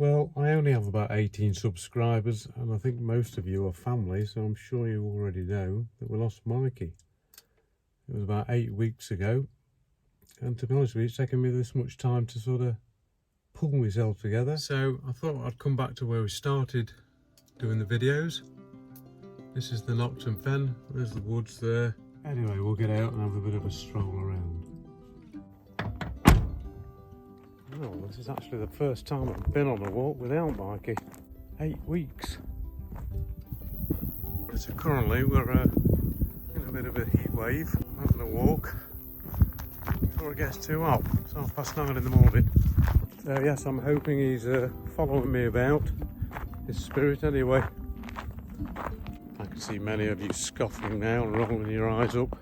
Well, I only have about 18 subscribers, and I think most of you are family, so I'm sure you already know that we lost Mikey. It was about 8 weeks ago, and to be honest with you, it's taken me this much time to sort of pull myself together. So I thought I'd come back to where we started doing the videos. This is the Nocton Fen, there's the woods there. Anyway, we'll get out and have a bit of a stroll around. Well, this is actually the first time I've been on a walk without Mikey. 8 weeks. So currently we're in a bit of a heat wave, having a walk before it gets too hot. It's 9:30 in the morning. So yes, I'm hoping he's following me about, his spirit anyway. I can see many of you scoffing now and rolling your eyes up.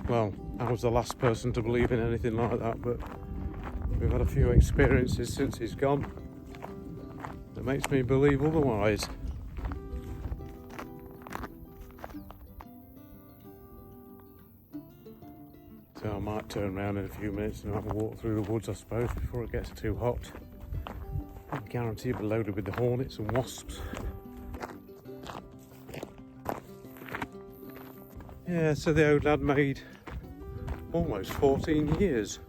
Well, I was the last person to believe in anything like that, but we've had a few experiences since he's gone that makes me believe otherwise. So I might turn around in a few minutes and have a walk through the woods, I suppose, before it gets too hot. I guarantee it'll be loaded with the hornets and wasps. Yeah, so the old lad made almost 14 years.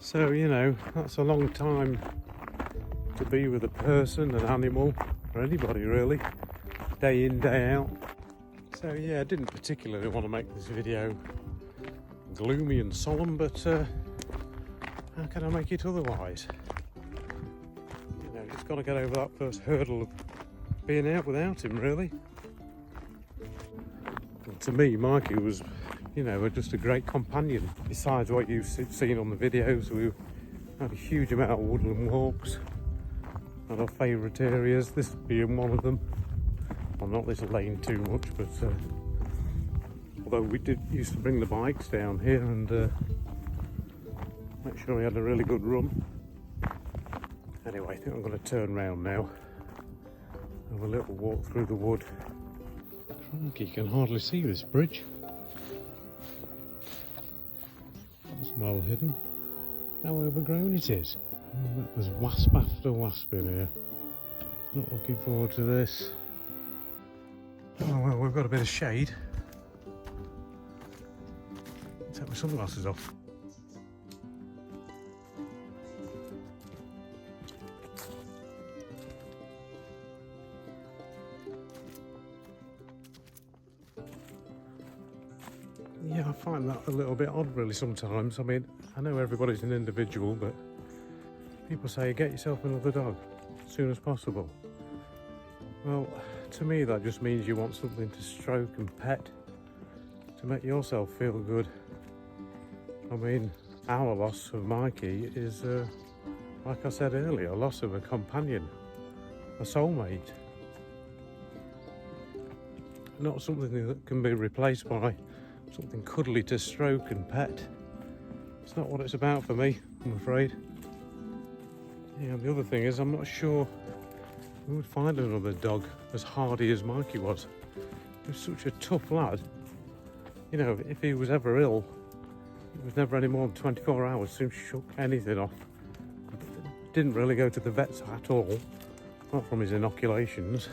So, you know, that's a long time to be with a person, an animal, or anybody really, day in, day out. So yeah, I didn't particularly want to make this video gloomy and solemn, but how can I make it otherwise? You know, just got to get over that first hurdle of being out without him, really. And to me, Mikey was, you know, just a great companion. Besides what you've seen on the videos, we had a huge amount of woodland walks and our favourite areas, this being one of them. Well, not this lane too much, but although we used to bring the bikes down here and make sure we had a really good run. Anyway, I think I'm going to turn round now, have a little walk through the wood. Crikey, you can hardly see this bridge. It's well hidden. How overgrown it is. Oh, there's wasp after wasp in here. Not looking forward to this. Oh well, we've got a bit of shade. Take my sunglasses off. Yeah, I find that a little bit odd really sometimes. I mean, I know everybody's an individual, but people say get yourself another dog as soon as possible. Well, to me that just means you want something to stroke and pet to make yourself feel good. I mean, our loss of Mikey is, like I said earlier, a loss of a companion, a soulmate. Not something that can be replaced by something cuddly to stroke and pet. It's not what it's about for me, I'm afraid. Yeah, the other thing is, I'm not sure we would find another dog as hardy as Mikey was. He was such a tough lad. You know, if he was ever ill, it was never any more than 24 hours, soon shook anything off. Didn't really go to the vets at all, apart from his inoculations.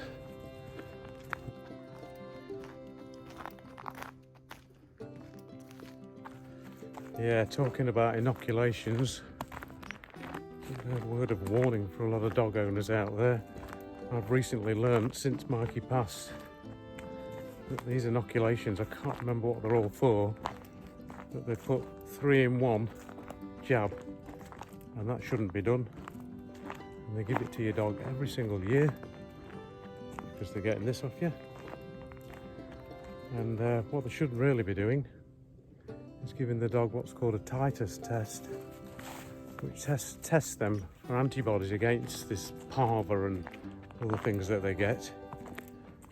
Yeah, talking about inoculations, a word of warning for a lot of dog owners out there. I've recently learned since Mikey passed that these inoculations, I can't remember what they're all for, that they put 3-in-1 jab, and that shouldn't be done. And they give it to your dog every single year because they're getting this off you. And what they shouldn't really be doing is giving the dog what's called a titers test, which tests them for antibodies against this parva and other things that they get.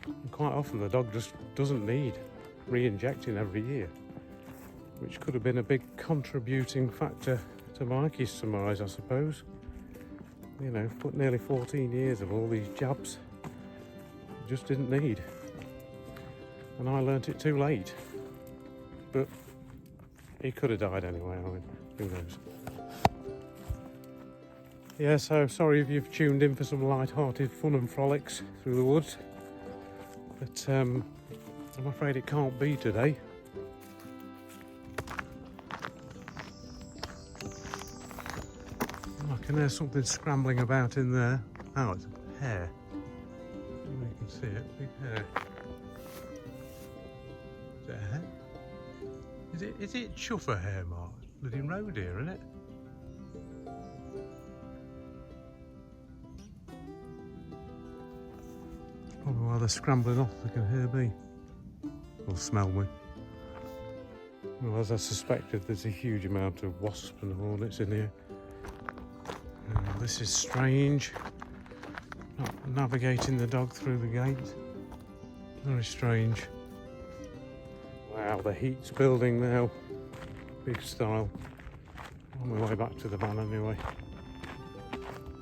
And quite often the dog just doesn't need re-injecting every year, which could have been a big contributing factor to Mikey's demise, I suppose. You know, nearly 14 years of all these jabs, just didn't need. And I learnt it too late. But he could have died anyway, I mean, who knows. Yeah, so sorry if you've tuned in for some light-hearted fun and frolics through the woods, but I'm afraid it can't be today. I can hear something scrambling about in there. Oh, it's a hare. You can see it, big hare. Is it a hare? Is it chuffer hare, Mark? Bloody road here, isn't it? Probably while they're scrambling off, they can hear me. Or smell me. Well, as I suspected, there's a huge amount of wasps and hornets in here. This is strange. Not navigating the dog through the gate. Very strange. Wow, the heat's building now. Big style. On my way back to the van anyway.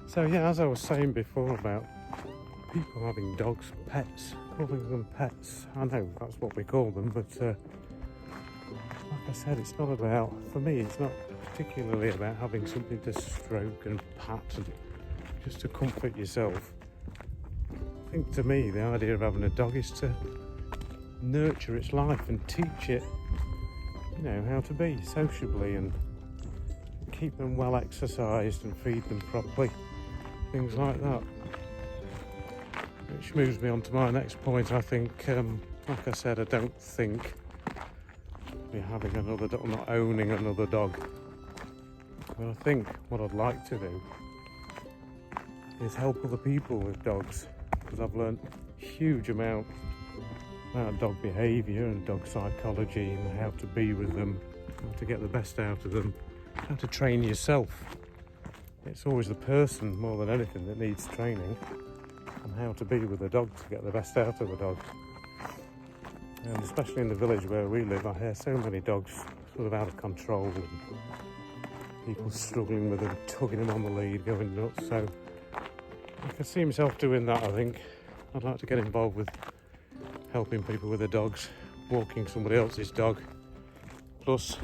So yeah, as I was saying before about people having dogs, pets, calling them pets. I know that's what we call them, but like I said, it's not about, for me, it's not particularly about having something to stroke and pat and just to comfort yourself. I think to me, the idea of having a dog is to nurture its life and teach it, you know, how to be sociably and keep them well exercised and feed them properly, things like that. Which moves me on to my next point. I think, like I said, I don't think we're having another dog, not owning another dog. But I think what I'd like to do is help other people with dogs, because I've learned a huge amount about dog behaviour and dog psychology and how to be with them, how to get the best out of them, how to train yourself. It's always the person more than anything that needs training, and how to be with a dog to get the best out of a dog. And especially in the village where we live, I hear so many dogs sort of out of control and people struggling with them, tugging them on the lead, going nuts. So I can see myself doing that, I think. I'd like to get involved with helping people with their dogs, walking somebody else's dog. Plus,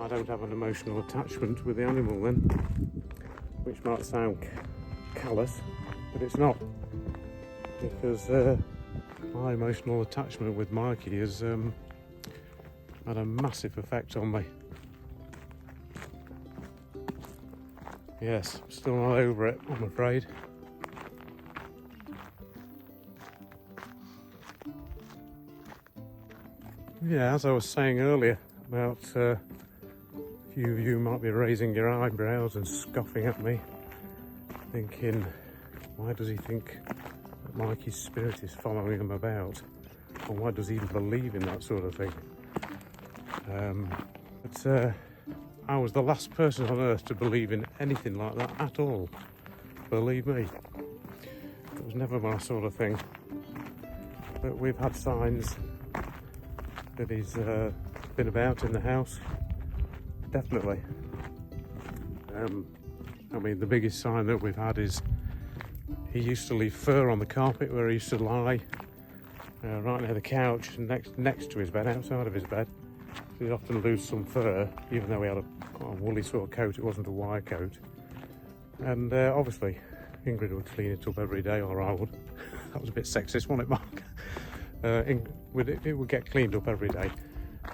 I don't have an emotional attachment with the animal then, which might sound callous, but it's not, because my emotional attachment with Mikey has had a massive effect on me. Yes, still not over it, I'm afraid. Yeah, as I was saying earlier about a few of you might be raising your eyebrows and scoffing at me, thinking, why does he think that Mikey's spirit is following him about? Or why does he even believe in that sort of thing? But I was the last person on earth to believe in anything like that at all. Believe me. It was never my sort of thing. But we've had signs that he's been about in the house. Definitely. I mean, the biggest sign that we've had is he used to leave fur on the carpet where he used to lie, right near the couch, next to his bed, outside of his bed. So he'd often lose some fur, even though he had quite a woolly sort of coat. It wasn't a wire coat. And obviously, Ingrid would clean it up every day, or I would. That was a bit sexist, wasn't it, Mark? It would get cleaned up every day.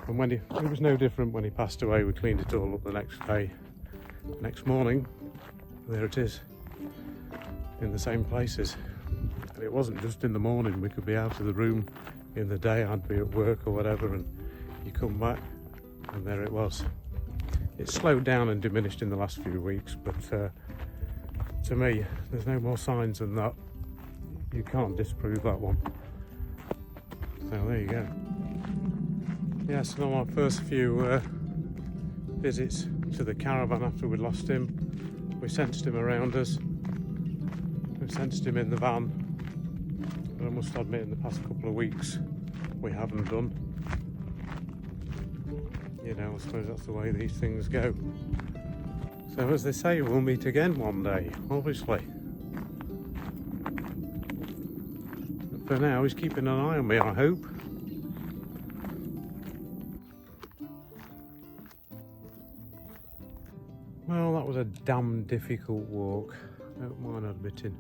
And when it was no different when he passed away. We cleaned it all up the next day. Next morning, there it is, in the same places. And it wasn't just in the morning. We could be out of the room in the day. I'd be at work or whatever, and you come back and there it was. It's slowed down and diminished in the last few weeks, but to me, there's no more signs than that. You can't disprove that one. So there you go. Yes, on my first few visits to the caravan after we'd lost him, we sensed him around us. We sensed him in the van. But I must admit, in the past couple of weeks, we haven't done. You know, I suppose that's the way these things go. So as they say, we'll meet again one day, obviously. But for now, he's keeping an eye on me, I hope. Well, that that was a damn difficult walk. I don't mind admitting.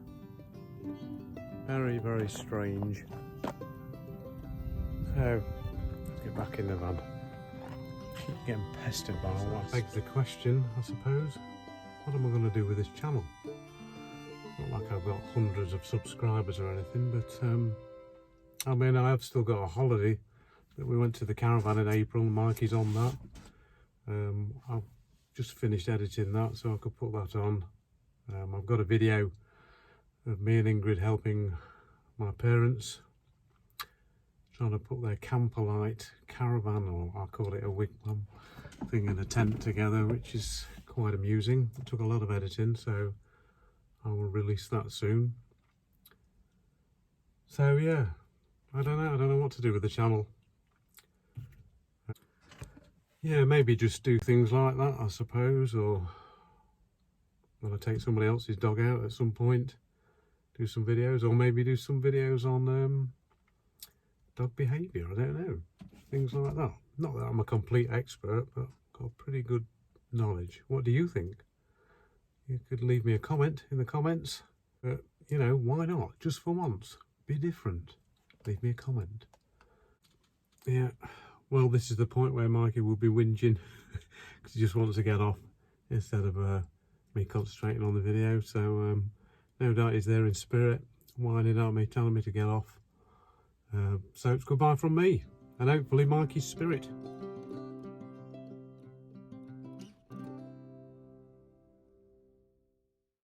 Very, very strange. So, let's get back in the van. Keep getting pestered by all that. Begs the question, I suppose. What am I going to do with this channel? Not like I've got hundreds of subscribers or anything, but I mean, I have still got a holiday that we went to the caravan in April. Mikey's on that. I've just finished editing that, so I could put that on. I've got a video of me and Ingrid helping my parents, trying to put their camperlite caravan, or I call it a wigwam thing, in a tent together, which is quite amusing. It took a lot of editing, so I will release that soon. So yeah, I don't know what to do with the channel. Yeah, maybe just do things like that, I suppose, or when I take somebody else's dog out at some point, do some videos, or maybe do some videos on dog behaviour. I don't know, things like that. Not that I'm a complete expert, but got pretty good knowledge. What do you think? You could leave me a comment in the comments. But you know, why not? Just for once, be different. Leave me a comment. Yeah, well, this is the point where Mikey will be whinging because he just wants to get off instead of me concentrating on the video. So no doubt he's there in spirit, whining at me, telling me to get off. So it's goodbye from me, and hopefully Mikey's spirit.